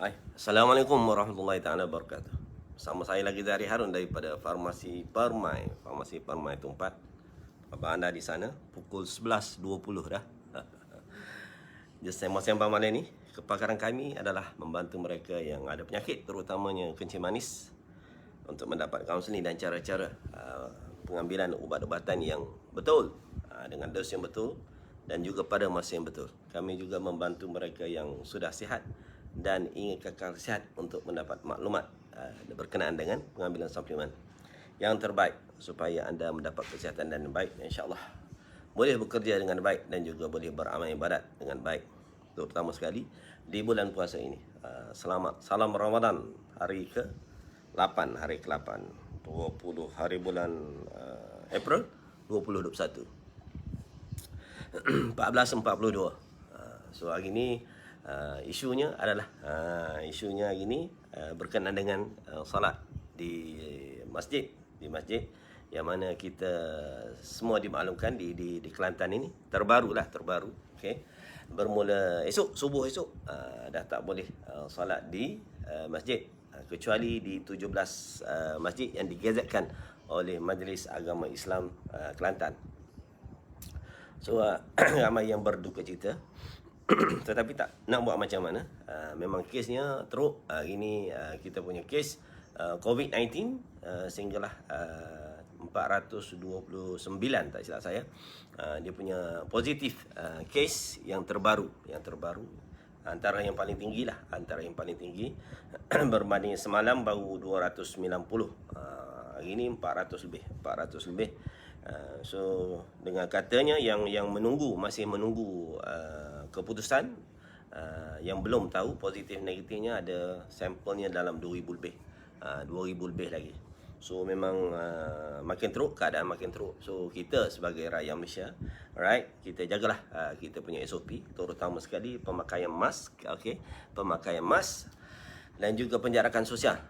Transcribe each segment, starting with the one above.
Hai, Assalamualaikum warahmatullahi taala wabarakatuh. Sama saya lagi Zahri Harun daripada Farmasi Permai. Farmasi Permai Tumpat. Abang anda di sana pukul 11.20 dah. Jadi sembang-sembang malam ni, kepakaran kami adalah membantu mereka yang ada penyakit, terutamanya kencing manis, untuk mendapat kaunseling dan cara-cara pengambilan ubat-ubatan yang betul, dengan dos yang betul dan juga pada masa yang betul. Kami juga membantu mereka yang sudah sihat dan ingin kekal sihat untuk mendapat maklumat berkenaan dengan pengambilan suplemen yang terbaik supaya anda mendapat kesihatan dan baik, insya-Allah boleh bekerja dengan baik dan juga boleh beramal ibadat dengan baik, terutama sekali di bulan puasa ini. Selamat salam Ramadan hari ke-8, hari ke-8 20 hari bulan April 2021 1442. So hari ini isunya adalah isunya hari ini berkenaan dengan salat di masjid yang mana kita semua dimaklumkan di Kelantan ini terbaru, okey, bermula subuh esok dah tak boleh solat di masjid, kecuali di 17 masjid yang digazetkan oleh Majlis Agama Islam Kelantan. So ramai yang berduka cita tetapi tak nak buat macam mana. Memang kesnya teruk. Hari ini kita punya kes COVID-19 sehinggalah 429 tak silap saya. Dia punya positif kes yang terbaru, antara yang paling tinggi lah, berbanding semalam baru 290. Hari ini 400 lebih. So dengan katanya yang masih menunggu keputusan, yang belum tahu positif negatifnya, ada sampelnya dalam 2000 lebih, 2000 lebih lagi. So memang makin teruk, keadaan makin teruk. So kita sebagai rakyat Malaysia, right, kita jagalah kita punya SOP, terutama sekali pemakaian mask, okey, pemakaian mask dan juga penjarakan sosial.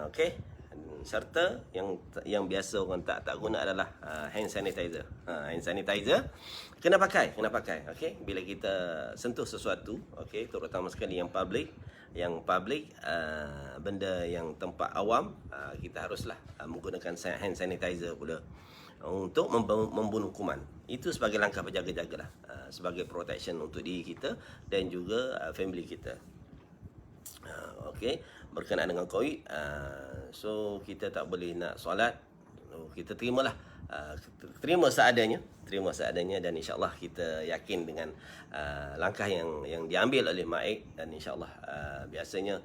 Okey, serta yang biasa orang tak guna adalah hand sanitizer. Hand sanitizer kena pakai, okey, bila kita sentuh sesuatu, okey, terutama sekali yang public, benda yang tempat awam, kita haruslah menggunakan hand sanitizer pula untuk membunuh kuman. Itu sebagai langkah berjaga-jagalah, sebagai protection untuk diri kita dan juga family kita. Okey, berkenaan dengan COVID, so kita tak boleh nak solat, kita terimalah, terima seadanya, dan insya-Allah kita yakin dengan langkah yang diambil oleh MAIC, dan insya-Allah biasanya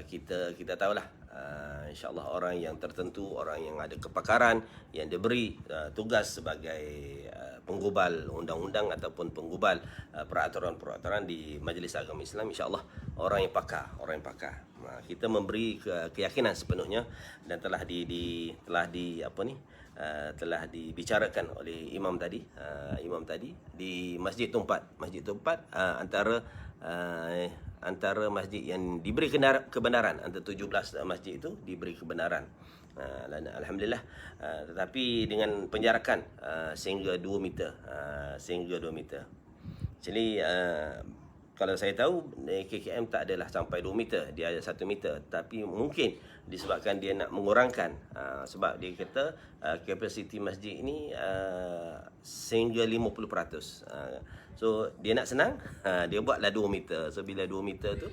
kita tahulah, insya-Allah orang yang tertentu, orang yang ada kepakaran, yang diberi tugas sebagai penggubal undang-undang ataupun penggubal peraturan-peraturan di Majlis Agama Islam, insya-Allah orang yang pakar. Kita memberi keyakinan sepenuhnya dan telah dibicarakan oleh imam tadi di Masjid Tumpat, antara masjid yang diberi kebenaran, antara 17 masjid itu diberi kebenaran, dan alhamdulillah, tetapi dengan penjarakan sehingga 2 meter. Jadi kalau saya tahu KKM tak adalah sampai 2 meter, dia ada 1 meter, tapi mungkin disebabkan dia nak mengurangkan, sebab dia kata kapasiti masjid ini sehingga 50%. So dia nak senang, dia buatlah 2 meter. So bila 2 meter tu,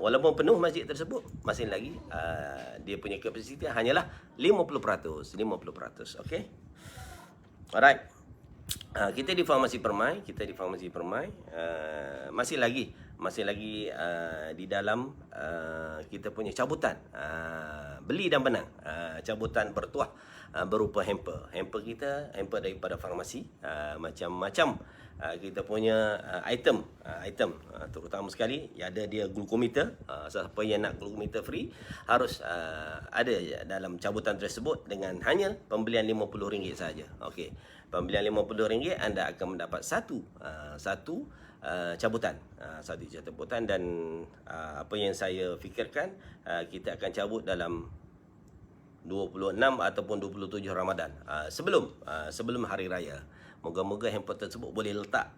walaupun penuh masjid tersebut, masih lagi dia punya kapasiti hanyalah 50%. Okey. Alright. Kita di Farmasi Permai, masih lagi di dalam kita punya cabutan beli dan benang, cabutan bertuah berupa hamper daripada farmasi, macam-macam kita punya item, terutama sekali ada dia glukometer. Siapa yang nak glukometer free harus ada dalam cabutan tersebut dengan hanya pembelian RM50 saja. Okey, pembelian RM50 anda akan mendapat satu cabutan, dan apa yang saya fikirkan, kita akan cabut dalam 26 ataupun 27 Ramadan, sebelum hari raya. Moga-moga handphone tersebut boleh letak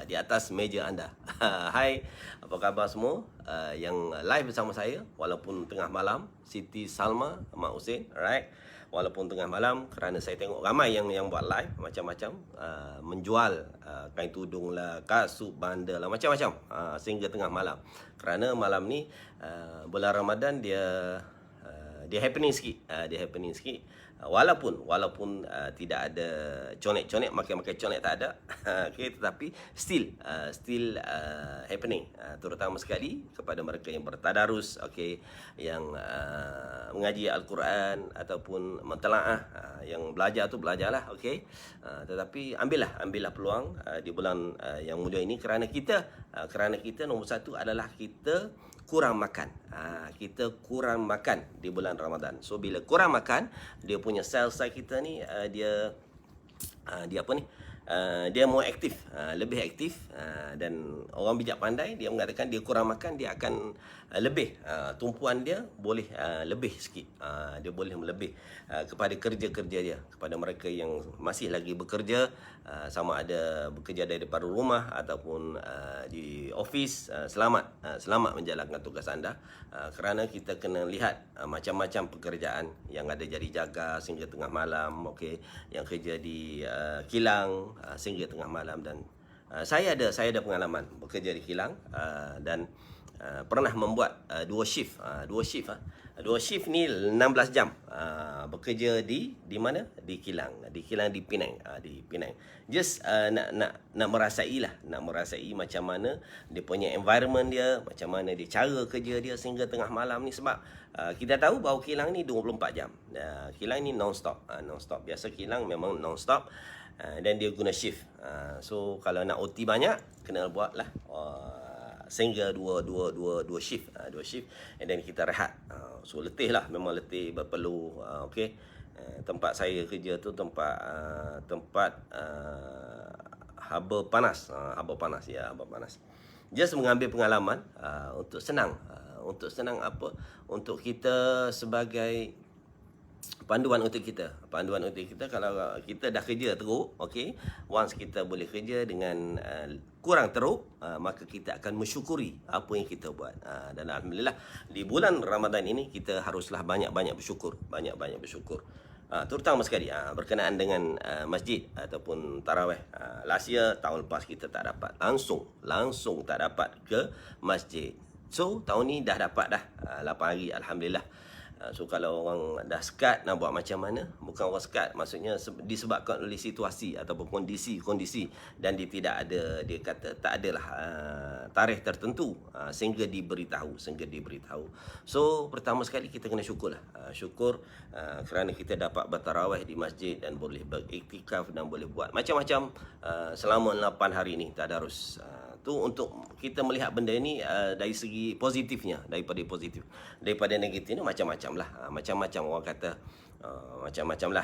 di atas meja anda. Hai, apa khabar semua yang live bersama saya walaupun tengah malam. Siti Salma, Mak Hussein, alright. Walaupun tengah malam, kerana saya tengok ramai yang buat live macam-macam, menjual kain tudung lah, kasut, bandar lah, macam-macam, sehingga tengah malam. Kerana malam ni bulan Ramadan dia happening sikit, walaupun tidak ada conek-conek, makan-makan conek tak ada. Okay, tetapi still happening, terutama sekali kepada mereka yang bertadarus, okay, yang mengaji Al-Quran ataupun mentelaah, yang belajar tu belajarlah, okay. Tetapi ambillah peluang di bulan yang mulia ini, kerana kita nombor satu adalah kita kurang makan. Kita kurang makan di bulan Ramadan. So bila kurang makan, dia punya sel kita ni dia more aktif, lebih aktif, dan orang bijak pandai dia mengatakan dia kurang makan, dia akan lebih, tumpuan dia boleh lebih sikit, dia boleh melebih kepada kerja-kerja dia, kepada mereka yang masih lagi bekerja, sama ada bekerja daripada rumah ataupun di office. Selamat menjalankan tugas anda, kerana kita kena lihat macam-macam pekerjaan yang ada jadi jaga sehingga tengah malam, okey, yang kerja di kilang sehingga tengah malam. Dan saya ada pengalaman bekerja di kilang, dan pernah membuat dua shift. Dua shift ni 16 jam bekerja di mana? Di kilang di Penang, di Penang. Just nak merasai macam mana dia punya environment dia, macam mana dia cara kerja dia sehingga tengah malam ni. Sebab kita tahu bahawa kilang ni 24 jam. Kilang ni non-stop. Biasa kilang memang non-stop, dan dia guna shift. So kalau nak OT banyak, kena buat lah sehingga dua shift, and then kita rehat. So letih lah, memang letih, berpeluh. Okay, tempat saya kerja tu tempat haba panas. Haba panas. Just mengambil pengalaman untuk senang apa, untuk kita sebagai panduan untuk kita. Kalau kita dah kerja teruk, okey, once kita boleh kerja dengan kurang teruk, maka kita akan mensyukuri apa yang kita buat. Dan alhamdulillah di bulan Ramadan ini kita haruslah banyak-banyak bersyukur, terutama sekali berkenaan dengan masjid ataupun tarawih. Last year, tahun lepas kita tak dapat langsung tak dapat ke masjid. So tahun ni dah dapat dah 8 hari, alhamdulillah. So kalau orang dah sekat, nak buat macam mana? Bukan orang sekat, maksudnya disebabkan oleh situasi ataupun kondisi, dan dia kata tak adalah tarikh tertentu sehingga diberitahu. So pertama sekali kita kena syukurlah. Syukur kerana kita dapat bertarawih di masjid dan boleh beriktikaf dan boleh buat macam-macam selama 8 hari ni tadarus. Tu untuk kita melihat benda ni dari segi positifnya, daripada negatifnya macam-macam lah. Macam-macam orang kata, macam-macam lah.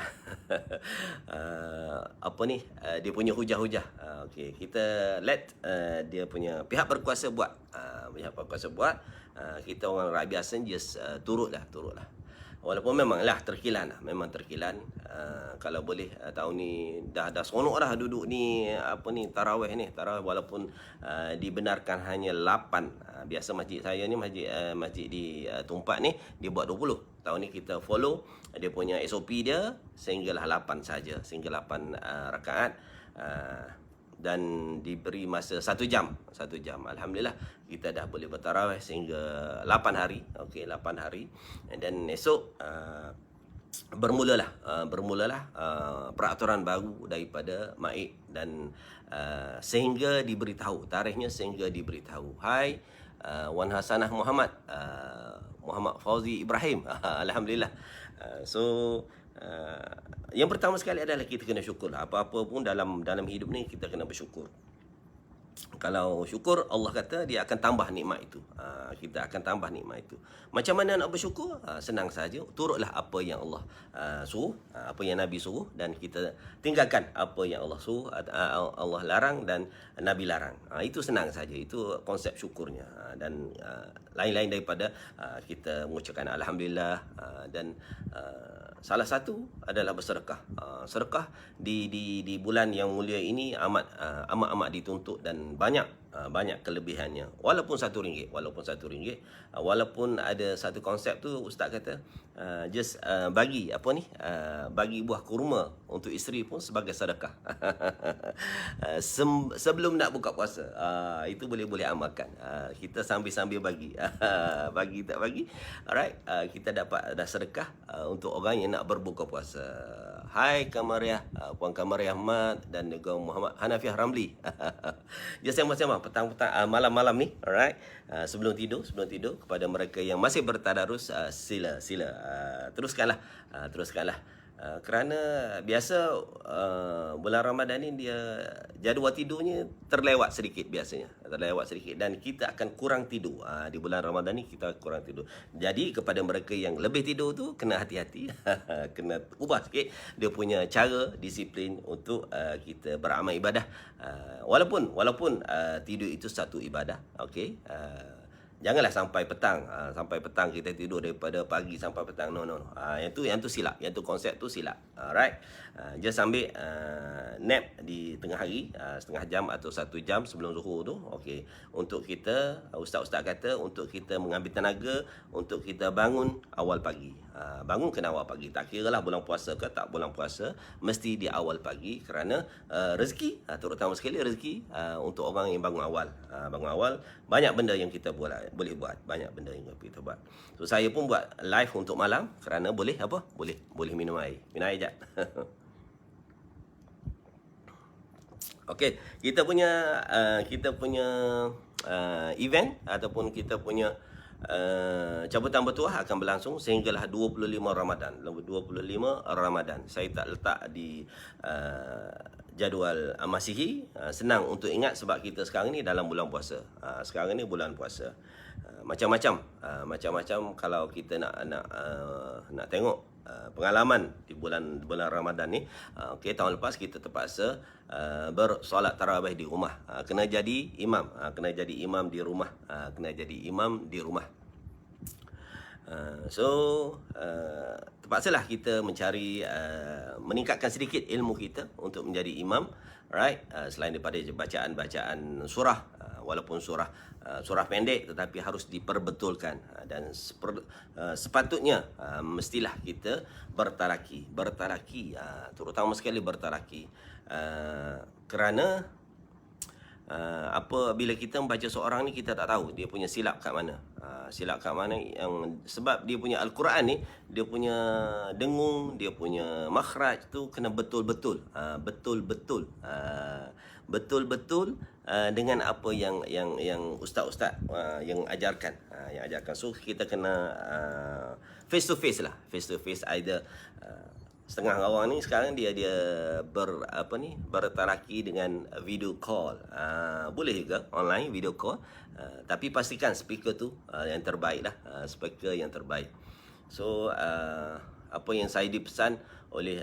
Dia punya hujah-hujah. Okay, kita let dia punya pihak berkuasa buat. Kita orang rakyat biasa just turutlah. Walaupun memang terkilan. Kalau boleh tahun ni dah seronok dah duduk ni tarawih walaupun dibenarkan hanya 8. Biasa masjid saya ni masjid di Tumpat ni dia buat 20. Tahun ni kita follow dia punya SOP dia sehinggalah 8 saja, sehingga 8 rakaat. Dan diberi masa 1 jam. Alhamdulillah kita dah boleh bertarawih sehingga 8 hari. Okey, 8 hari. Dan esok bermulalah peraturan baru daripada MAIK, dan sehingga diberitahu tarikhnya, hai Wan Hasanah Muhammad Fauzi Ibrahim. Alhamdulillah. Yang pertama sekali adalah kita kena syukur. Apa-apa pun dalam hidup ni kita kena bersyukur. Kalau syukur, Allah kata dia akan tambah nikmat itu. Kita akan tambah nikmat itu. Macam mana nak bersyukur? Senang saja. Turutlah apa yang Allah suruh, apa yang Nabi suruh, dan kita tinggalkan apa yang Allah suruh, Allah larang dan Nabi larang. Itu senang saja. Itu konsep syukurnya. Dan lain-lain daripada kita mengucapkan alhamdulillah, dan salah satu adalah bersedekah. Sedekah di bulan yang mulia ini amat dituntut dan banyak kelebihannya. Walaupun RM1, walaupun ada satu konsep tu ustaz kata bagi buah kurma untuk isteri pun sebagai sedekah. Sebelum nak buka puasa. Itu boleh amalkan. Kita sambil bagi. Bagi tak bagi. Alright, kita dapat dah sedekah untuk orang yang nak berbuka puasa. Hai Kamariah, Puan Kamariah Ahmad dan juga Muhammad Hanafiah Ramli. Dia sama-sama petang-petang malam-malam ni, alright. Sebelum tidur kepada mereka yang masih bertadarus, sila teruskanlah. Kerana biasa bulan Ramadan ni dia jadual tidurnya terlewat sedikit biasanya. Dan kita akan kurang tidur. Di bulan Ramadan ni kita kurang tidur. Jadi kepada mereka yang lebih tidur tu kena hati-hati. Kena ubah sikit dia punya cara disiplin untuk kita beramal ibadah. Walaupun tidur itu satu ibadah, okey. Janganlah sampai petang kita tidur daripada pagi sampai petang. No. Yang tu silap. Yang tu konsep tu silap. Alright. Just ambil nap di tengah hari, setengah jam atau 1 jam sebelum zuhur tu. Okey. Untuk kita, ustaz-ustaz kata untuk kita mengambil tenaga untuk kita bangun awal pagi. Bangun kena awal pagi. Tak kira lah bulan puasa ke tak bulan puasa, mesti di awal pagi kerana rezeki, terutama sekali rezeki untuk orang yang bangun awal. Banyak benda yang kita boleh buat. Banyak benda yang kita buat. So saya pun buat live untuk malam kerana boleh minum air. Minum air jap. Okey, kita punya event ataupun kita punya cabutan bertuah akan berlangsung sehinggalah 25 Ramadan. Saya tak letak di jadual Masihi. Senang untuk ingat sebab kita sekarang ni dalam bulan puasa. Sekarang ni bulan puasa. Macam-macam kalau kita nak tengok pengalaman di bulan Ramadan ni. Okey, tahun lepas kita terpaksa bersolat tarawih di rumah. Kena jadi imam di rumah. Terpaksalah kita mencari meningkatkan sedikit ilmu kita untuk menjadi imam, right? Selain daripada bacaan surah, walaupun surah pendek tetapi harus diperbetulkan, dan sepatutnya mestilah kita bertaraki, terutama sekali bertaraki, kerana apabila kita membaca seorang ni kita tak tahu dia punya silap kat mana. Yang sebab dia punya Al-Quran ni, dia punya dengung, dia punya makhraj tu kena betul-betul dengan apa yang ustaz-ustaz yang ajarkan. So kita kena face to face, either setengah orang ni sekarang dia bertaraki dengan video call. Boleh juga online video call, tapi pastikan speaker tu yang terbaik lah, speaker yang terbaik. So apa yang saya dipesan oleh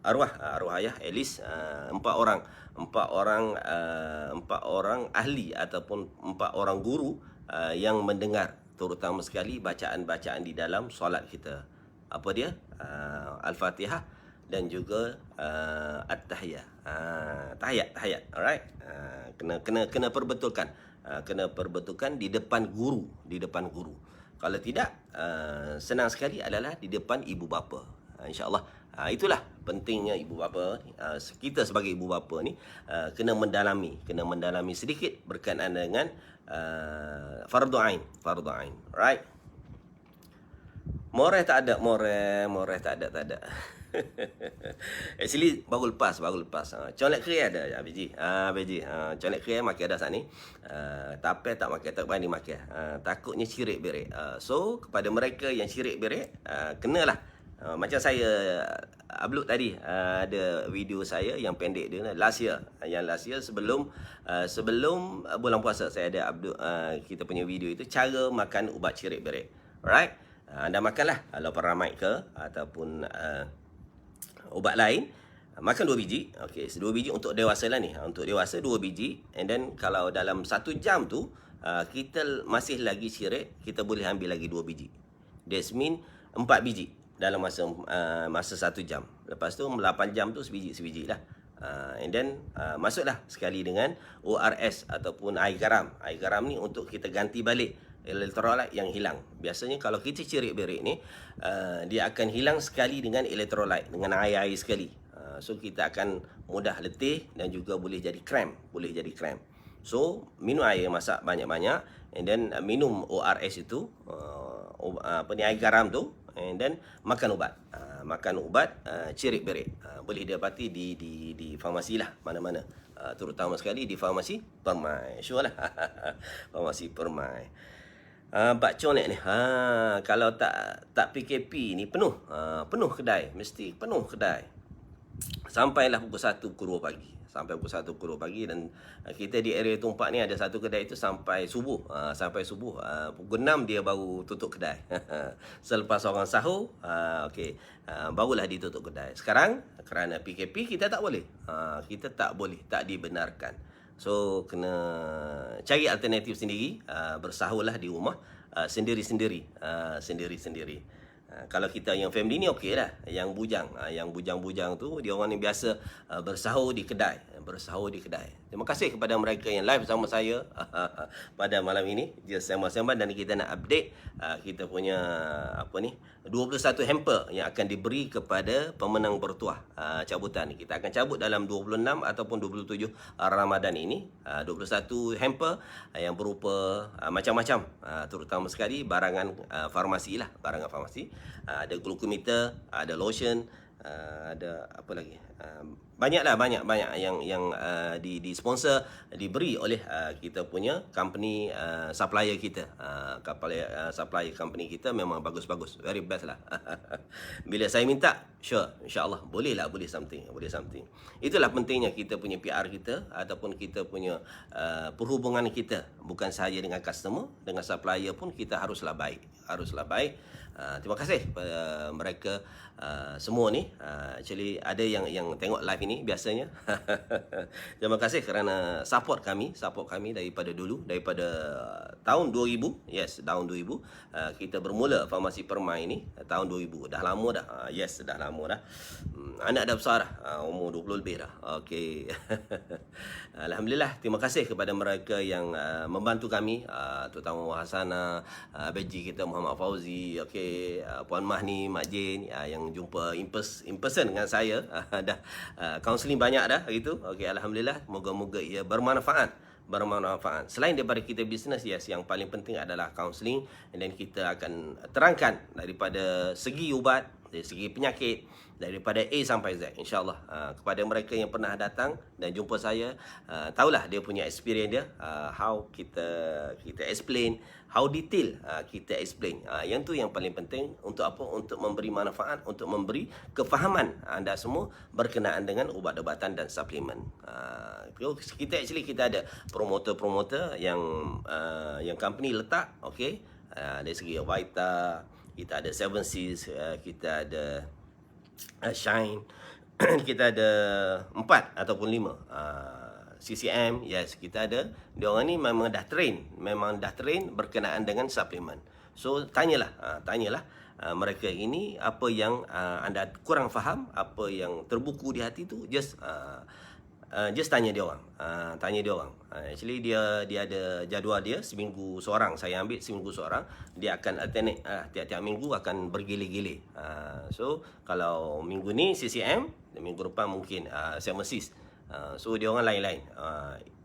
arwah ayah at least 4 orang ahli ataupun 4 orang guru yang mendengar, terutama sekali bacaan-bacaan di dalam solat kita. Apa dia? Al-Fatihah dan juga At-Tahiyat. Tahiyat. Alright. Kena perbetulkan. Kena perbetulkan di depan guru. Kalau tidak, senang sekali adalah di depan ibu bapa. InsyaAllah. Itulah pentingnya ibu bapa. Kita sebagai ibu bapa ni kena mendalami sedikit berkenaan dengan fardu ain. Right? Moreh tak ada. Actually baru lepas. Colek kering ada Beji. Colek kering makan ada saat ni. Tapi tak makan, tak berani makan. Takutnya syirik berik. So kepada mereka yang syirik berik, kenalah. Macam saya upload tadi, ada video saya yang pendek dia last year. Sebelum bulan puasa saya ada upload kita punya video itu, cara makan ubat syirik berik. Alright. Anda makanlah loperamide ke ataupun ubat lain, makan 2 biji. Okey, 2 biji untuk dewasa lah ni. Untuk dewasa 2 biji, and then kalau dalam 1 jam tu kita masih lagi syirik, kita boleh ambil lagi 2 biji. That's mean 4 biji. dalam masa 1 jam. Lepas tu 8 jam tu sebiji lah. And then masuklah sekali dengan ORS ataupun air garam. Air garam ni untuk kita ganti balik elektrolit yang hilang. Biasanya kalau kita cerik berik ni, dia akan hilang sekali dengan elektrolit, dengan air sekali. So kita akan mudah letih dan juga boleh jadi cramp, So minum air masak banyak-banyak, and then minum ORS itu, air garam tu, and then makan ubat. Cerik berik. Boleh dapati di farmasi lah, mana-mana. Terutama sekali di farmasi Permai. Sure lah. Farmasi Permai. Bak Conek ni, kalau tak PKP ni penuh kedai, mesti penuh kedai. Sampailah pukul 1 pukul 2 pagi. Dan kita di area Tumpak ni ada satu kedai itu sampai subuh. Pukul 6 dia baru tutup kedai. Selepas orang sahur, barulah ditutup kedai. Sekarang kerana PKP kita tak boleh. Tak dibenarkan. So kena cari alternatif sendiri, bersahurlah di rumah, sendiri-sendiri. Kalau kita yang family ni okey lah. Yang bujang tu, dia orang ni biasa bersahur di kedai. Terima kasih kepada mereka yang live bersama saya pada malam ini. Dia sembang-sembang, dan kita nak update kita punya 21 hamper yang akan diberi kepada pemenang bertuah cabutan. Kita akan cabut dalam 26 ataupun 27 Ramadan ini. 21 hamper yang berupa macam-macam, terutama sekali barangan farmasi lah, ada glukometer, ada lotion, ada apa lagi, banyak yang di sponsor, diberi oleh kita punya company, supplier kita. Supplier company kita memang bagus-bagus, very best lah. Bila saya minta, sure, insyaAllah boleh something. Itulah pentingnya kita punya PR kita ataupun kita punya perhubungan kita, bukan sahaja dengan customer, dengan supplier pun kita haruslah baik. Terima kasih kepada mereka semua ni. Actually ada yang tengok live ini biasanya. Terima kasih kerana support kami daripada dulu, daripada tahun 2000. Yes, tahun 2000 kita bermula Farmasi Permai ini, tahun 2000. Dah lama dah. Dah lama dah. Anak dah besar dah, umur 20 lebih dah. Okey. Alhamdulillah, terima kasih kepada mereka yang membantu kami, terutama Hasana, Beji kita Muhammad Fauzi, okey, Puan Mahni, Mak Jin, yang jumpa in person dengan saya. Dah counselling banyak dah gitu. Okey, alhamdulillah, moga-moga ia bermanfaat. Selain daripada kita bisnes, yang paling penting adalah counselling, dan kita akan terangkan daripada segi ubat, dari segi penyakit, daripada A sampai Z, insyaAllah. Kepada mereka yang pernah datang dan jumpa saya, tahulah dia punya experience dia, how kita explain, how detail kita explain. Yang tu yang paling penting. Untuk apa? Untuk memberi manfaat, untuk memberi kefahaman anda semua berkenaan dengan ubat-ubatan dan suplemen. Kita ada promoter yang company letak, okey. Dari segi Vita, kita ada 7 Seas, kita ada Shine, kita ada 4 ataupun 5 CCM. Yes, kita ada. Diorang ni memang dah train berkenaan dengan suplemen. So tanyalah mereka ini apa yang anda kurang faham, apa yang terbuku di hati tu, just tanya dia orang. Actually dia ada jadual dia, seminggu seorang. Saya ambil seminggu seorang. Dia akan alternate, tiap-tiap minggu akan bergilir-gilir. So kalau minggu ni CCM, minggu depan mungkin 7 Seas. So dia orang lain-lain.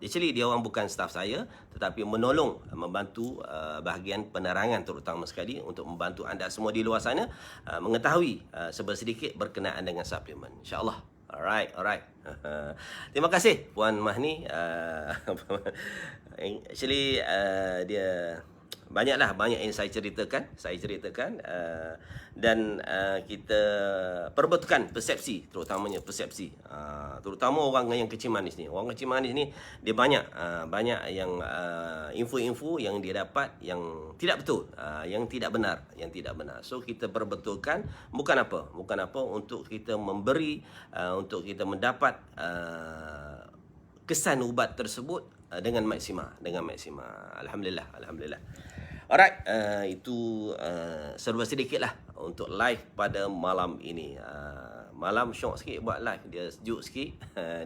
Actually dia orang bukan staff saya, tetapi membantu bahagian penerangan, terutama sekali untuk membantu anda semua di luar sana mengetahui sedikit berkenaan dengan suplemen, insyaAllah. Alright. Terima kasih Puan Mahni. Actually dia banyak yang saya ceritakan, dan kita perbetulkan persepsi, terutamanya persepsi, terutama orang yang kecil manis ni. Dia banyak yang info-info yang dia dapat yang tidak betul, yang tidak benar. So kita perbetulkan, bukan apa untuk kita memberi, untuk kita mendapat kesan ubat tersebut dengan maksima. Alhamdulillah. Alright, itu serba sedikit lah untuk live pada malam ini. Malam syok sikit buat live, dia sejuk sikit.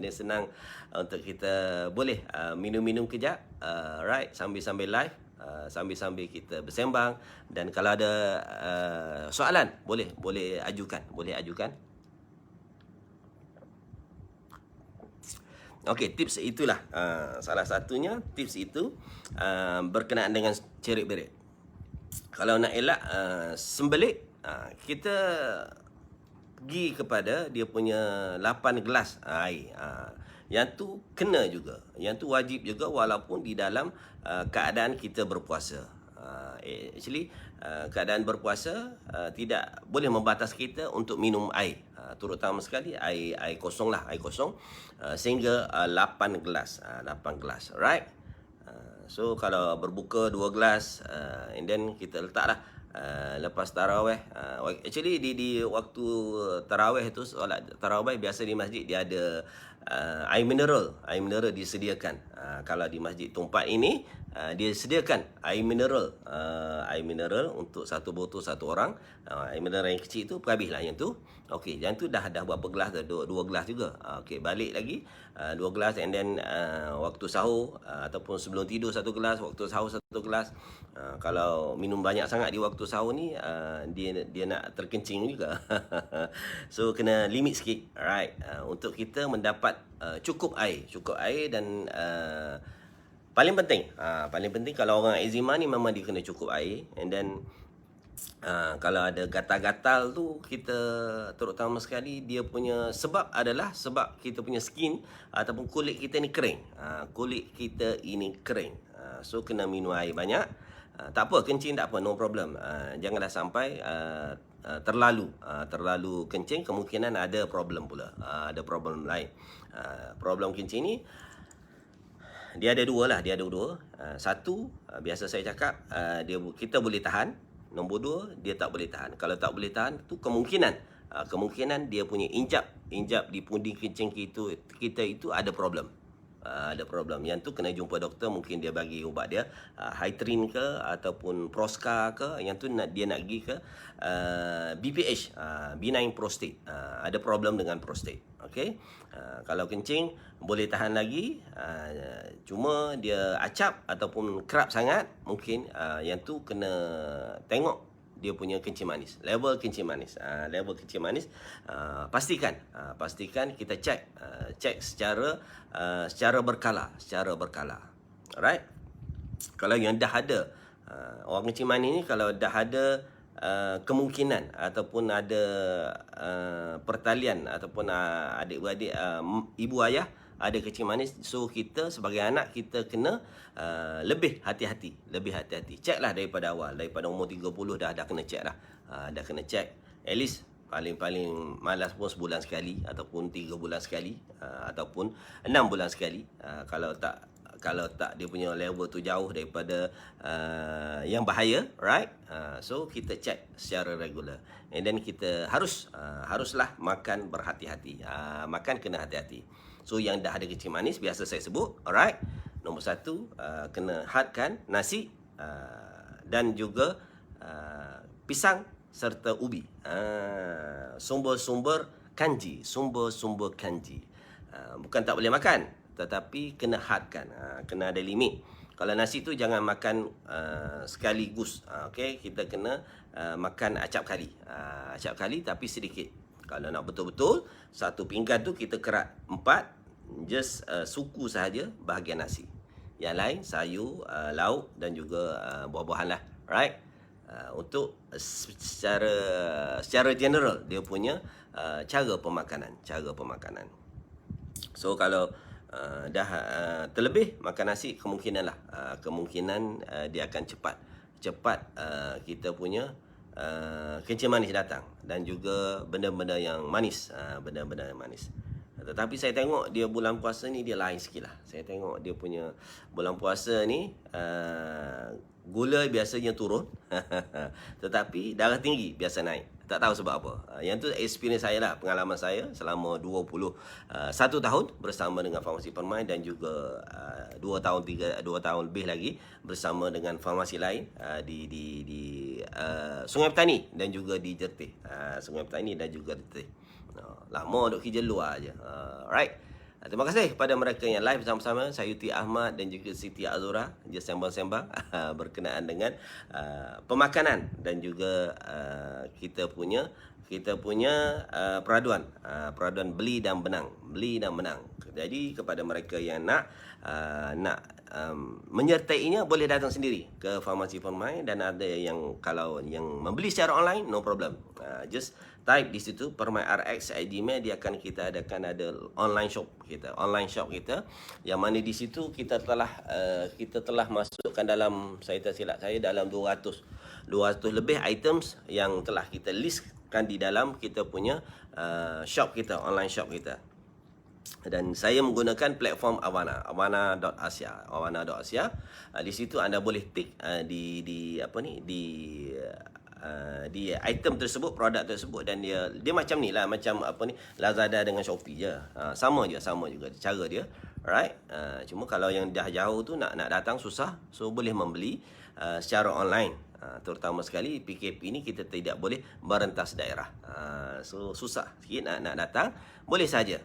Dia senang untuk kita boleh minum-minum kejap, right, sambil-sambil live, sambil-sambil kita bersembang. Dan kalau ada soalan boleh ajukan. Okey, tips itulah salah satunya. Tips itu berkenaan dengan cerit-berit. Kalau nak elak sembelit, kita pergi kepada dia punya 8 gelas air. Yang tu kena juga, yang tu wajib juga, walaupun di dalam keadaan kita berpuasa. Actually keadaan berpuasa tidak boleh membatas kita untuk minum air, terutama sekali air kosong lah, air kosong, sehingga 8 gelas, 8 gelas, right? So kalau berbuka 2 gelas, and then kita letaklah lepas tarawih. Actually di waktu tarawih tu, solat tarawih biasa di masjid dia ada air mineral disediakan. Kalau di Masjid Tumpat ini dia sediakan air mineral untuk satu botol satu orang. Air mineral yang kecil tu habislah yang tu. Okey, yang tu dah berapa gelas dah? 2 gelas juga. Okey, balik lagi 2 gelas, and then waktu sahur ataupun sebelum tidur 1 gelas, waktu sahur 1 gelas. Kalau minum banyak sangat di waktu sahur ni, dia nak terkencing juga. So kena limit sikit, alright, untuk kita mendapat cukup air. Dan paling penting kalau orang eczema ni memang dia kena cukup air. And then kalau ada gatal-gatal tu, kita terutama sekali dia punya sebab adalah sebab kita punya skin ataupun kulit kita ni kering. Kulit kita ini kering. So kena minum air banyak. Tak apa, kencing tak apa, no problem. Janganlah sampai terlalu kencing, kemungkinan ada problem pula. Ada problem lain. Problem kencing ni dia ada dua. Satu, biasa saya cakap, kita boleh tahan. Nombor 2, dia tak boleh tahan. Kalau tak boleh tahan tu kemungkinan dia punya injap di pundi kencing kita itu ada problem. Yang tu kena jumpa doktor, mungkin dia bagi ubat dia Hytrin ke ataupun Proscar ke. Yang tu dia nak pergi ke BPH, benign prostate. Ada problem dengan prostate. Okey. Kalau kencing boleh tahan lagi, cuma dia acap ataupun kerap sangat, mungkin yang tu kena tengok dia punya kencing manis, level kencing manis. Pastikan kita cek secara berkala. Alright. Kalau yang dah ada orang kencing manis ni, kalau dah ada kemungkinan ataupun ada pertalian ataupun adik-beradik, ibu ayah ada kencing manis, so kita sebagai anak kita kena lebih hati-hati. Ceklah daripada awal, daripada umur 30 dah kena cek lah. Dah kena cek at least, paling malas pun sebulan sekali ataupun 3 bulan sekali, ataupun 6 bulan sekali. Kalau tak dia punya level tu jauh daripada yang bahaya, right? So kita cek secara regular. And then kita haruslah makan berhati-hati. Makan kena hati-hati. So yang dah ada kencing manis, biasa saya sebut, alright, nombor 1, kena hadkan nasi dan juga pisang serta ubi. Sumber-sumber kanji. Bukan tak boleh makan, tetapi kena hadkan, kena ada limit. Kalau nasi tu jangan makan sekaligus. Okey, kita kena makan acap kali tapi sedikit. Kalau nak betul-betul satu pinggan tu kita kerat 4, just suku sahaja bahagian nasi. Yang lain sayur, lauk dan juga buah-buahan lah, right? Untuk secara general dia punya cara pemakanan. So kalau dah terlebih makan nasi, kemungkinan dia akan cepat kita punya kencing manis datang, dan juga benda-benda yang manis. Tetapi saya tengok dia bulan puasa ni dia lain sikit lah. Saya tengok dia punya bulan puasa ni gula biasanya turun tetapi darah tinggi biasa naik. Tak tahu sebab apa. Yang tu experience saya lah, pengalaman saya selama 21 tahun bersama dengan Farmasi Permai, dan juga 2 tahun lebih lagi bersama dengan farmasi lain di Sungai Petani dan juga di Jertih. Sungai Petani dan juga Jertih. Lama duk kerja luar aje. Right. Terima kasih kepada mereka yang live bersama-sama. Saya Yuti Ahmad dan juga Siti Azura. Dia sembang-sembang berkenaan dengan pemakanan dan juga kita punya peraduan beli dan menang. Jadi kepada mereka yang nak menyertainya, boleh datang sendiri ke Farmasi Permai, dan ada yang kalau yang membeli secara online, no problem. Just type di situ permairx@gmail, dia akan kita adakan ada online shop kita yang mana di situ kita telah masukkan dalam, saya tak silap saya, dalam 200 lebih items yang telah kita listkan di dalam kita punya shop kita, online shop kita. Dan saya menggunakan platform awana.asia. Di situ anda boleh tick di item tersebut, produk tersebut, dan dia macam ni lah, macam Lazada dengan Shopee je. Sama juga cara dia. Alright. Cuma kalau yang dah jauh tu nak datang susah, so boleh membeli secara online. Terutama sekali PKP ni kita tidak boleh merentas daerah. So susah sikit nak datang. Boleh saja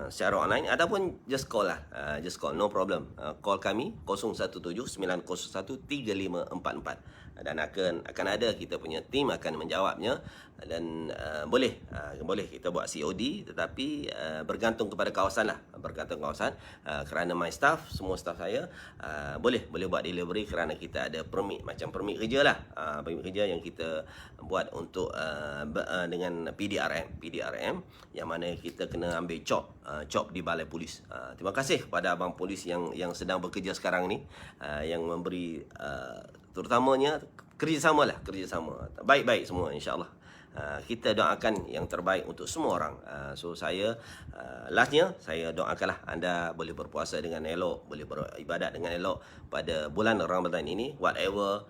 secara online ataupun just call lah. Just call, no problem. Call kami 0179013544, dan akan ada kita punya tim akan menjawabnya. Dan boleh kita buat COD, tetapi bergantung kepada kawasan lah, kerana my staff, semua staff saya boleh buat delivery kerana kita ada permit, macam permit kerja lah, permit kerja yang kita buat untuk dengan PDRM, yang mana kita kena ambil cop di balai polis. Terima kasih kepada abang polis yang sedang bekerja sekarang ni, yang memberi terutamanya kerjasama baik-baik semua, insyaAllah. Kita doakan yang terbaik untuk semua orang. So saya lastnya saya doakanlah anda boleh berpuasa dengan elok, boleh beribadat dengan elok pada bulan Ramadan ini. Whatever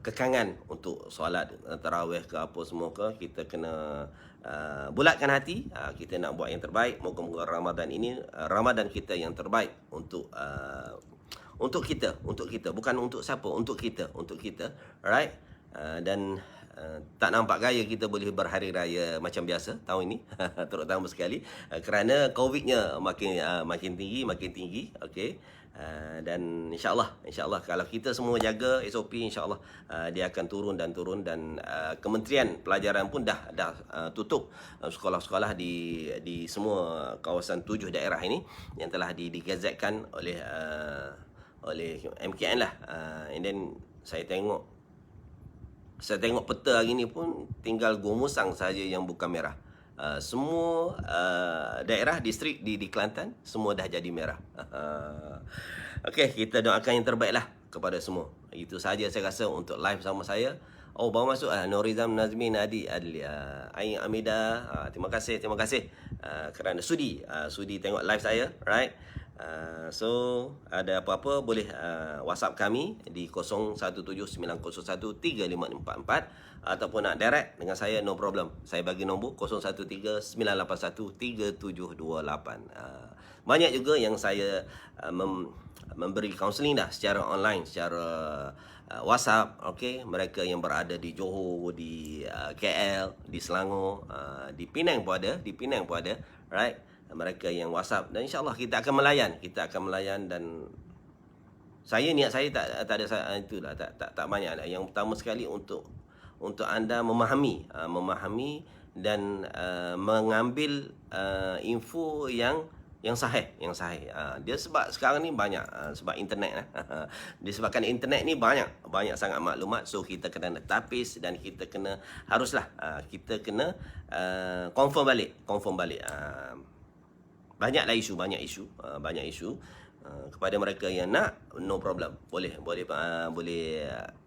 kekangan untuk solat tarawih ke apa semua ke, kita kena bulatkan hati. Kita nak buat yang terbaik. Moga-moga Ramadan ini Ramadan kita yang terbaik untuk kita, bukan untuk siapa, untuk kita. Alright. Dan tak nampak gaya kita boleh berhari raya macam biasa tahun ini, terutama sekali kerana COVID-nya makin tinggi. Okey. Dan insyaAllah kalau kita semua jaga SOP, insyaAllah dia akan turun dan Kementerian Pelajaran pun dah tutup sekolah-sekolah di semua kawasan 7 daerah ini yang telah digazetkan oleh MKN lah. And then saya tengok peta hari ni pun tinggal Gomusang saja yang bukan merah. Semua daerah distrik di Kelantan semua dah jadi merah. Okey, kita doakan yang terbaik lah kepada semua. Itu saja saya rasa untuk live sama saya. Oh, baru masuk Norizam Nazmi Nadi Adli Ain Amida. Terima kasih kerana sudi tengok live saya, right? So ada apa-apa boleh WhatsApp kami di 0179013544 ataupun nak direct dengan saya, no problem. Saya bagi nombor 0139813728. Banyak juga yang saya memberi counselling dah secara online, secara WhatsApp. Okey, mereka yang berada di Johor, di KL, di Selangor, di Penang pun ada, right? Mereka yang WhatsApp, dan insyaAllah kita akan melayan dan niat saya tak ada itulah, tak banyak lah. Yang pertama sekali untuk anda memahami dan mengambil info yang sahih. Dia sebab sekarang ni banyak sebab internet disebabkan internet ni banyak sangat maklumat, so kita kena tapis dan kita kena kita kena confirm balik. Banyak isu kepada mereka yang nak, no problem, boleh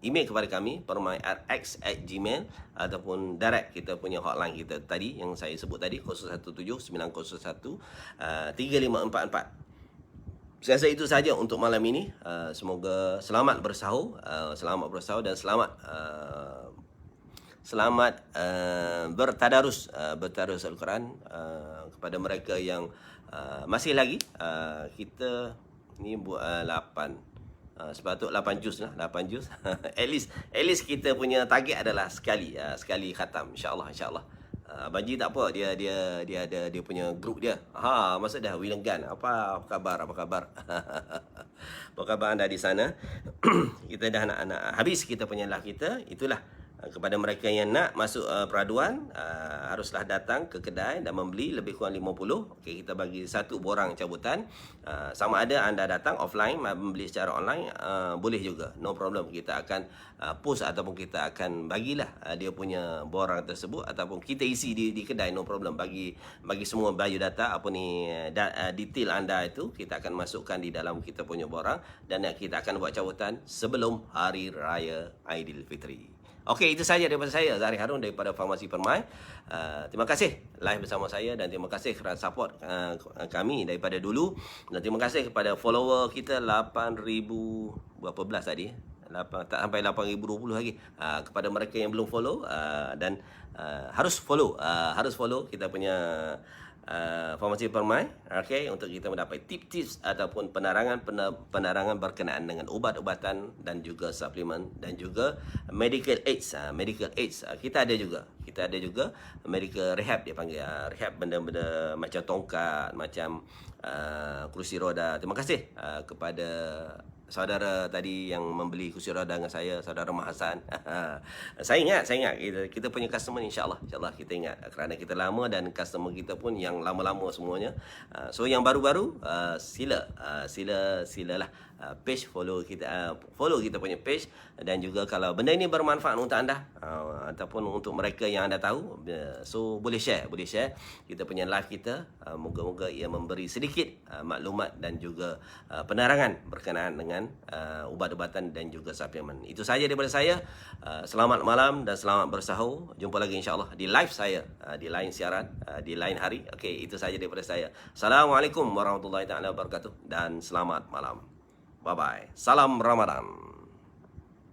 email kepada kami permairx@gmail ataupun direct kita punya hotline kita tadi yang saya sebut tadi 0179013544. Saya rasa itu saja untuk malam ini. Semoga selamat bersahur dan selamat selamat bertadarus Al-Quran kepada mereka yang masih lagi kita ni buat 8 sepatut 8 juz lah, 8 juz. at least kita punya target adalah sekali khatam, insyaallah. Abang Ji tak apa, dia ada dia punya grup dia. Masa dah Wilenggan. Apa khabar? Apa khabar anda di sana? Kita dah nak habis kita punya live kita. Itulah kepada mereka yang nak masuk peraduan, haruslah datang ke kedai dan membeli lebih kurang 50. Okey, kita bagi satu borang cabutan. Sama ada anda datang offline membeli secara online, boleh juga, no problem. Kita akan post ataupun kita akan bagilah dia punya borang tersebut, ataupun kita isi di kedai, no problem. Bagi semua biodata apa ni, detail anda itu kita akan masukkan di dalam kita punya borang, dan kita akan buat cabutan sebelum Hari Raya Aidilfitri. Okey, itu saja daripada saya, Zahri Harun daripada Farmasi Permai. Terima kasih live bersama saya, dan terima kasih kerana support kami daripada dulu, dan terima kasih kepada follower kita 8,000 berapa belas tadi, tak sampai 8,020 lagi. Kepada mereka yang belum follow, dan harus follow kita punya Farmasi Permai, okey, untuk kita mendapat tips-tips ataupun penerangan berkenaan dengan ubat-ubatan dan juga suplemen dan juga medical aids. Kita ada juga medical rehab, dia panggil rehab benda-benda macam tongkat, macam kerusi roda. Terima kasih kepada saudara tadi yang membeli kursi roda dengan saya, saudara Mak Hassan. Saya ingat kita punya customer, insyaAllah kita ingat, kerana kita lama dan customer kita pun yang lama-lama semuanya. So yang baru-baru, silalah page, follow kita punya page. Dan juga kalau benda ini bermanfaat untuk anda, ataupun untuk mereka yang anda tahu, so boleh share kita punya live kita. Moga-moga ia memberi sedikit maklumat dan juga penerangan berkenaan dengan ubat-ubatan dan juga suplemen. Itu saja daripada saya. Selamat malam dan selamat bersahur. Jumpa lagi insyaAllah di live saya, di lain siaran, di lain hari. Okey, itu saja daripada saya. Assalamualaikum warahmatullahi taala wabarakatuh dan selamat malam. Bye bye. Salam Ramadan.